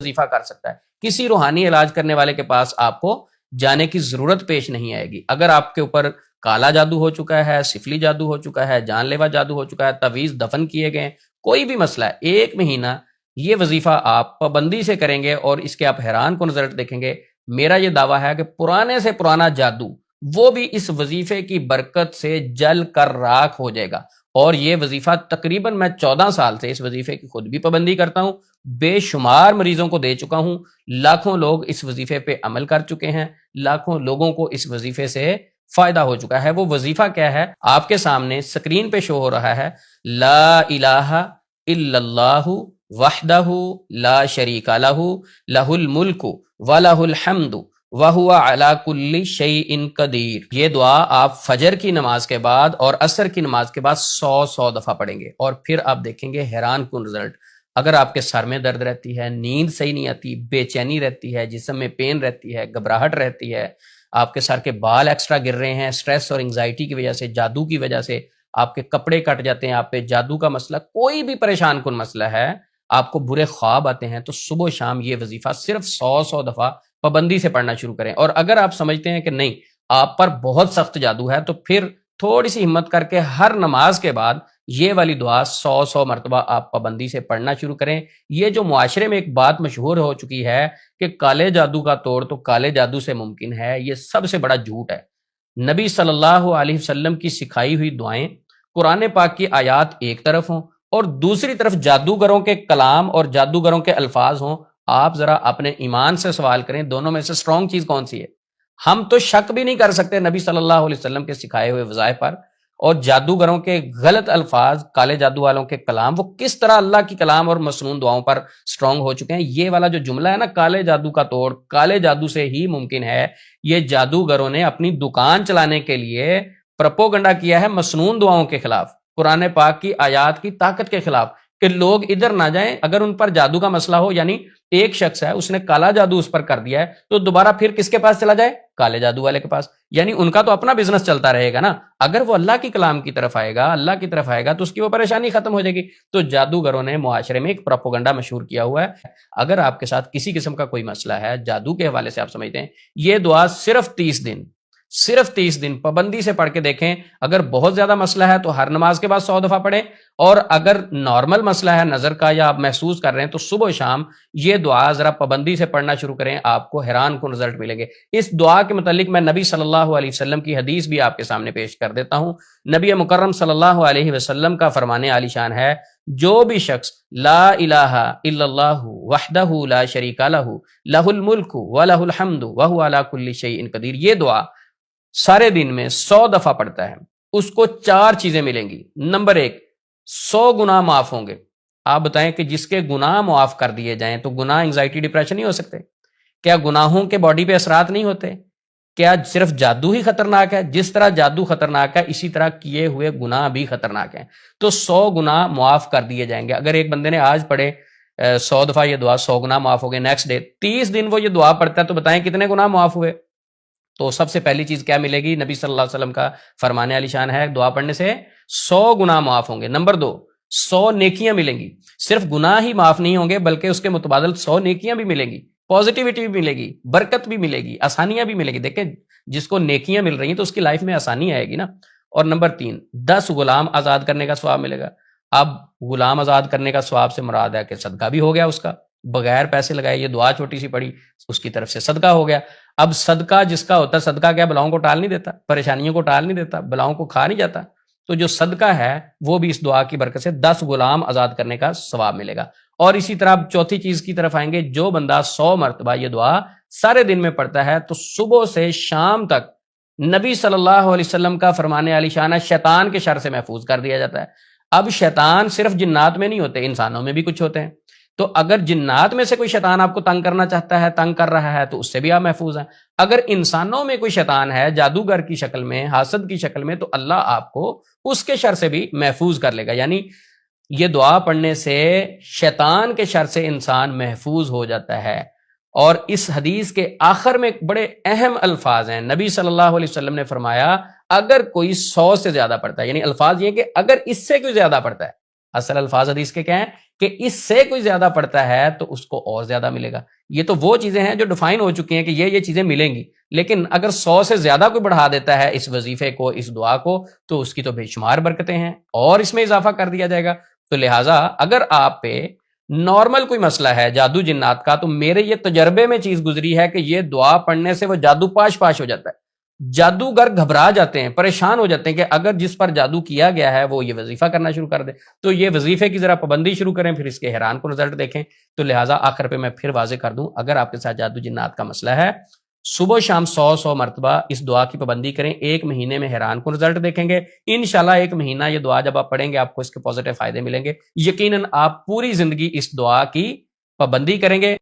وظیفہ کر سکتا ہے. کسی روحانی علاج کرنے والے کے پاس آپ کو جانے کی ضرورت پیش نہیں آئے گی. اگر آپ کے اوپر کالا جادو ہو چکا ہے، سفلی جادو ہو چکا ہے، جان لیوا جادو ہو چکا ہے، تعویذ دفن کیے گئے، کوئی بھی مسئلہ ہے، 1 مہینہ یہ وظیفہ آپ پابندی سے کریں گے اور اس کے آپ حیران کن رزلٹ دیکھیں گے. میرا یہ دعویٰ ہے کہ پرانے سے پرانا جادو وہ بھی اس وظیفے کی برکت سے جل کر راکھ ہو جائے گا. اور یہ وظیفہ تقریباً میں 14 سال سے اس وظیفے کی خود بھی پابندی کرتا ہوں، بے شمار مریضوں کو دے چکا ہوں، لاکھوں لوگ اس وظیفے پہ عمل کر چکے ہیں، لاکھوں لوگوں کو اس وظیفے سے فائدہ ہو چکا ہے. وہ وظیفہ کیا ہے؟ آپ کے سامنے سکرین پہ شو ہو رہا ہے. لا الہ الا اللہ وحدہ لا شریک لہ لہ الملک ولہ الحمد وَهُوَ عَلَى كُلِّ شَيْءٍ قَدِيرٌ. یہ دعا آپ فجر کی نماز کے بعد اور عصر کی نماز کے بعد 100 دفعہ پڑھیں گے اور پھر آپ دیکھیں گے حیران کن رزلٹ. اگر آپ کے سر میں درد رہتی ہے، نیند صحیح نہیں آتی، بے چینی رہتی ہے، جسم میں پین رہتی ہے، گھبراہٹ رہتی ہے، آپ کے سر کے بال ایکسٹرا گر رہے ہیں سٹریس اور انگزائٹی کی وجہ سے، جادو کی وجہ سے، آپ کے کپڑے کٹ جاتے ہیں، آپ پہ جادو کا مسئلہ، کوئی بھی پریشان کن مسئلہ ہے، آپ کو برے خواب آتے ہیں، تو صبح و شام یہ وظیفہ صرف 100 دفعہ پابندی سے پڑھنا شروع کریں. اور اگر آپ سمجھتے ہیں کہ نہیں آپ پر بہت سخت جادو ہے، تو پھر تھوڑی سی ہمت کر کے ہر نماز کے بعد یہ والی دعا 100 مرتبہ آپ پابندی سے پڑھنا شروع کریں. یہ جو معاشرے میں ایک بات مشہور ہو چکی ہے کہ کالے جادو کا توڑ تو کالے جادو سے ممکن ہے، یہ سب سے بڑا جھوٹ ہے. نبی صلی اللہ علیہ وسلم کی سکھائی ہوئی دعائیں، قرآن پاک کی آیات ایک طرف ہوں اور دوسری طرف جادوگروں کے کلام اور جادوگروں کے الفاظ ہوں. آپ ذرا اپنے ایمان سے سوال کریں، دونوں میں سے سٹرونگ چیز کون سی ہے؟ ہم تو شک بھی نہیں کر سکتے نبی صلی اللہ علیہ وسلم کے سکھائے ہوئے وظائف پر، اور جادوگروں کے غلط الفاظ، کالے جادو والوں کے کلام، وہ کس طرح اللہ کی کلام اور مسنون دعاؤں پر سٹرونگ ہو چکے ہیں. یہ والا جو جملہ ہے نا، کالے جادو کا توڑ کالے جادو سے ہی ممکن ہے، یہ جادوگروں نے اپنی دکان چلانے کے لیے پروپوگنڈا کیا ہے مسنون دعاؤں کے خلاف، قرآن پاک کی آیات کی طاقت کے خلاف، کہ لوگ ادھر نہ جائیں. اگر ان پر جادو کا مسئلہ ہو، یعنی ایک شخص ہے اس نے کالا جادو اس پر کر دیا ہے، تو دوبارہ پھر کس کے پاس چلا جائے؟ کالے جادو والے کے پاس. یعنی ان کا تو اپنا بزنس چلتا رہے گا نا. اگر وہ اللہ کی کلام کی طرف آئے گا، اللہ کی طرف آئے گا، تو اس کی وہ پریشانی ختم ہو جائے گی. تو جادوگروں نے معاشرے میں ایک پروپیگنڈا مشہور کیا ہوا ہے. اگر آپ کے ساتھ کسی قسم کا کوئی مسئلہ ہے جادو کے حوالے سے، آپ سمجھتے ہیں، یہ دعا صرف 30 دن پابندی سے پڑھ کے دیکھیں. اگر بہت زیادہ مسئلہ ہے تو ہر نماز کے بعد 100 دفعہ پڑھیں، اور اگر نارمل مسئلہ ہے نظر کا یا آپ محسوس کر رہے ہیں تو صبح و شام یہ دعا ذرا پابندی سے پڑھنا شروع کریں. آپ کو حیران کن رزلٹ ملیں گے. اس دعا کے متعلق میں نبی صلی اللہ علیہ وسلم کی حدیث بھی آپ کے سامنے پیش کر دیتا ہوں. نبی مکرم صلی اللہ علیہ وسلم کا فرمان عالی شان ہے، جو بھی شخص لا الہ الا اللہ وحدہ لا شریک لہ لہ الملک ولہ الحمد وہو علی کل شیء قدیر، یہ دعا سارے دن میں 100 دفعہ پڑھتا ہے، اس کو 4 چیزیں ملیں گی. نمبر 1، 100 گناہ معاف ہوں گے. آپ بتائیں کہ جس کے گناہ معاف کر دیے جائیں تو گناہ انگزائٹی ڈپریشن نہیں ہو سکتے؟ کیا گناہوں کے باڈی پہ اثرات نہیں ہوتے؟ کیا صرف جادو ہی خطرناک ہے؟ جس طرح جادو خطرناک ہے اسی طرح کیے ہوئے گناہ بھی خطرناک ہیں. تو 100 گناہ معاف کر دیے جائیں گے. اگر ایک بندے نے آج پڑھے 100 دفعہ یہ دعا، 100 گناہ معاف ہو گئے. نیکسٹ ڈے 30 دن وہ یہ دعا پڑھتا ہے، تو بتائیں کتنے گناہ معاف ہوئے؟ تو سب سے پہلی چیز کیا ملے گی؟ نبی صلی اللہ علیہ وسلم کا فرمان عالی شان ہے، دعا پڑھنے سے 100 گناہ معاف ہوں گے. نمبر 2، 100 نیکیاں ملیں گی. صرف گناہ ہی معاف نہیں ہوں گے بلکہ اس کے متبادل 100 نیکیاں بھی ملیں گی، پازیٹیوٹی بھی ملے گی، برکت بھی ملے گی، آسانیاں بھی ملے گی. دیکھیں جس کو نیکیاں مل رہی ہیں تو اس کی لائف میں آسانی آئے گی نا. اور نمبر 3، 10 غلام آزاد کرنے کا ثواب ملے گا. اب غلام آزاد کرنے کا ثواب سے مراد ہے کہ صدقہ بھی ہو گیا اس کا، بغیر پیسے لگائے یہ دعا چھوٹی سی پڑھی، اس کی طرف سے صدقہ ہو گیا. اب صدقہ جس کا ہوتا ہے، صدقہ کیا بلاؤں کو ٹال نہیں دیتا، پریشانیوں کو ٹال نہیں دیتا، بلاؤں کو کھا نہیں جاتا. تو جو صدقہ ہے وہ بھی اس دعا کی برکت سے 10 غلام آزاد کرنے کا ثواب ملے گا. اور اسی طرح چوتھی چیز کی طرف آئیں گے، جو بندہ 100 مرتبہ یہ دعا سارے دن میں پڑھتا ہے تو صبح سے شام تک نبی صلی اللہ علیہ وسلم کا فرمان عالی شان ہے، شیطان کے شر سے محفوظ کر دیا جاتا ہے. اب شیطان صرف جنات میں نہیں ہوتے، انسانوں میں بھی کچھ ہوتے ہیں. تو اگر جنات میں سے کوئی شیطان آپ کو تنگ کرنا چاہتا ہے، تنگ کر رہا ہے، تو اس سے بھی آپ محفوظ ہیں. اگر انسانوں میں کوئی شیطان ہے جادوگر کی شکل میں، حاسد کی شکل میں، تو اللہ آپ کو اس کے شر سے بھی محفوظ کر لے گا. یعنی یہ دعا پڑھنے سے شیطان کے شر سے انسان محفوظ ہو جاتا ہے. اور اس حدیث کے آخر میں بڑے اہم الفاظ ہیں. نبی صلی اللہ علیہ وسلم نے فرمایا اگر کوئی 100 سے زیادہ پڑھتا ہے، یعنی الفاظ یہ کہ اگر اس سے کوئی زیادہ پڑھتا ہے اصل الفاظ حدیث کے کیا ہیں کہ اس سے کوئی زیادہ پڑھتا ہے تو اس کو اور زیادہ ملے گا. یہ تو وہ چیزیں ہیں جو ڈیفائن ہو چکی ہیں کہ یہ چیزیں ملیں گی. لیکن اگر 100 سے زیادہ کوئی بڑھا دیتا ہے اس وظیفے کو, اس دعا کو, تو اس کی تو بے شمار برکتیں ہیں اور اس میں اضافہ کر دیا جائے گا. تو لہٰذا اگر آپ پہ نارمل کوئی مسئلہ ہے جادو جنات کا, تو میرے یہ تجربے میں چیز گزری ہے کہ یہ دعا پڑھنے سے وہ جادو پاش ہو جاتا ہے. جادوگر گھبرا جاتے ہیں, پریشان ہو جاتے ہیں کہ اگر جس پر جادو کیا گیا ہے وہ یہ وظیفہ کرنا شروع کر دے تو یہ وظیفے کی ذرا پابندی شروع کریں, پھر اس کے حیران کو رزلٹ دیکھیں. تو لہٰذا آخر پہ میں پھر واضح کر دوں, اگر آپ کے ساتھ جادو جنات کا مسئلہ ہے, صبح شام 100 مرتبہ اس دعا کی پابندی کریں, 1 مہینے میں حیران کو رزلٹ دیکھیں گے. انشاءاللہ 1 مہینہ یہ دعا جب آپ پڑھیں گے آپ کو اس کے پازیٹیو فائدے ملیں گے. یقیناً آپ پوری زندگی اس دعا کی پابندی کریں گے.